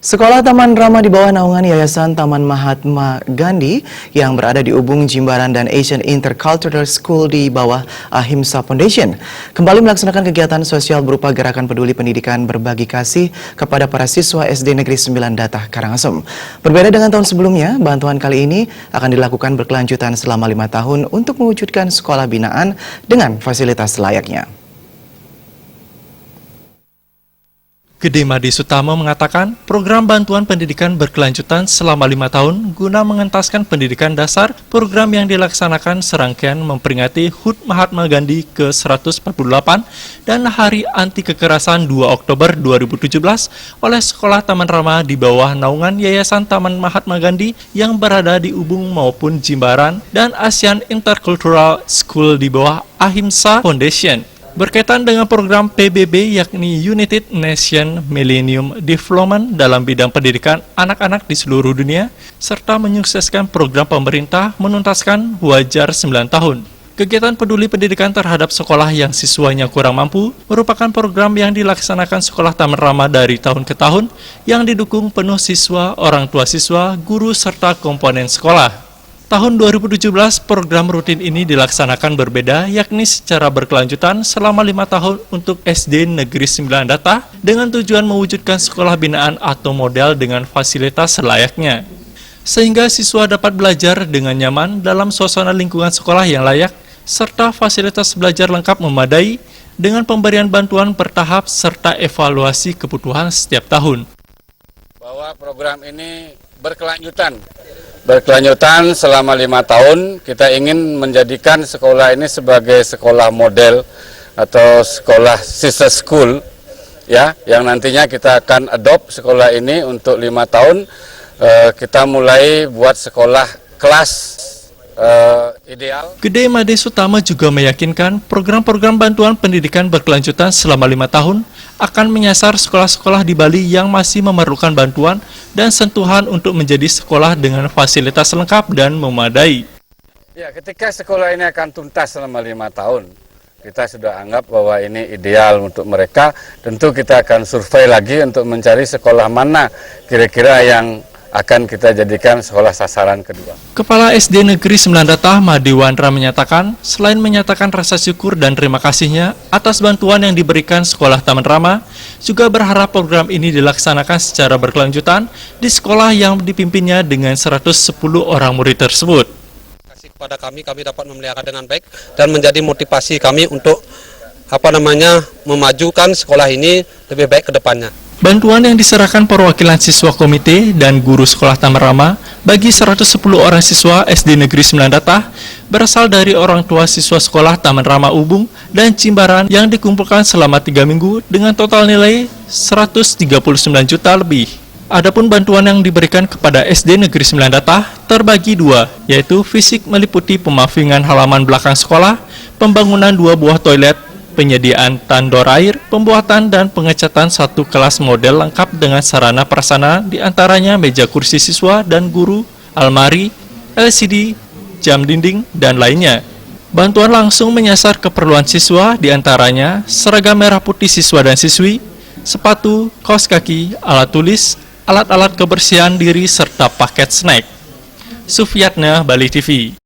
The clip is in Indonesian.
Sekolah Taman Rama di bawah naungan Yayasan Taman Mahatma Gandhi yang berada di Ubung, Jimbaran, dan Asian Intercultural School di bawah Ahimsa Foundation kembali melaksanakan kegiatan sosial berupa gerakan peduli pendidikan berbagi kasih kepada para siswa SD Negeri 9 Datah, Karangasem. Berbeda dengan tahun sebelumnya, bantuan kali ini akan dilakukan berkelanjutan selama 5 tahun untuk mewujudkan sekolah binaan dengan fasilitas layaknya. Gede Made Sutama mengatakan program bantuan pendidikan berkelanjutan selama 5 tahun guna mengentaskan pendidikan dasar. Program yang dilaksanakan serangkaian memperingati HUT Mahatma Gandhi ke-148 dan Hari Anti Kekerasan 2 Oktober 2017 oleh Sekolah Taman Rama di bawah naungan Yayasan Taman Mahatma Gandhi yang berada di Ubung maupun Jimbaran dan Asian Intercultural School di bawah Ahimsa Foundation. Berkaitan dengan program PBB yakni United Nations Millennium Development dalam bidang pendidikan anak-anak di seluruh dunia, serta menyukseskan program pemerintah menuntaskan wajar 9 tahun. Kegiatan peduli pendidikan terhadap sekolah yang siswanya kurang mampu merupakan program yang dilaksanakan Sekolah Taman Rama dari tahun ke tahun yang didukung penuh siswa, orang tua siswa, guru, serta komponen sekolah. Tahun 2017, program rutin ini dilaksanakan berbeda, yakni secara berkelanjutan selama 5 tahun untuk SD Negeri 9 Datah dengan tujuan mewujudkan sekolah binaan atau model dengan fasilitas selayaknya. Sehingga siswa dapat belajar dengan nyaman dalam suasana lingkungan sekolah yang layak, serta fasilitas belajar lengkap memadai dengan pemberian bantuan bertahap serta evaluasi kebutuhan setiap tahun. Bahwa program ini berkelanjutan selama 5 tahun. Kita ingin menjadikan sekolah ini sebagai sekolah model atau sekolah sister school, ya, yang nantinya kita akan adopt sekolah ini untuk 5 tahun. Kita mulai buat sekolah kelas ideal. Gede Made Sutama juga meyakinkan program-program bantuan pendidikan berkelanjutan selama 5 tahun akan menyasar sekolah-sekolah di Bali yang masih memerlukan bantuan dan sentuhan untuk menjadi sekolah dengan fasilitas lengkap dan memadai. Ya, ketika sekolah ini akan tuntas selama 5 tahun, kita sudah anggap bahwa ini ideal untuk mereka. Tentu kita akan survei lagi untuk mencari sekolah mana kira-kira yang akan kita jadikan sekolah sasaran kedua. Kepala SD Negeri 9 Datah, Made Wandra menyatakan, selain menyatakan rasa syukur dan terima kasihnya atas bantuan yang diberikan Sekolah Taman Rama, juga berharap program ini dilaksanakan secara berkelanjutan di sekolah yang dipimpinnya dengan 110 orang murid tersebut. Kasih kepada kami dapat memelihara dengan baik dan menjadi motivasi kami untuk memajukan sekolah ini lebih baik ke depannya. Bantuan yang diserahkan perwakilan siswa komite dan guru Sekolah Taman Rama bagi 110 orang siswa SD Negeri 9 Datah berasal dari orang tua siswa Sekolah Taman Rama Ubung dan Jimbaran yang dikumpulkan selama 3 minggu dengan total nilai 139 juta lebih. Adapun bantuan yang diberikan kepada SD Negeri 9 Datah terbagi 2, yaitu fisik meliputi pemavingan halaman belakang sekolah, pembangunan 2 buah toilet, penyediaan tandor air, pembuatan dan pengecatan 1 kelas model lengkap dengan sarana prasarana diantaranya meja kursi siswa dan guru, almari, LCD, jam dinding, dan lainnya. Bantuan langsung menyasar keperluan siswa diantaranya seragam merah putih siswa dan siswi, sepatu, kaos kaki, alat tulis, alat-alat kebersihan diri, serta paket snack. Sufiyatna, Bali TV.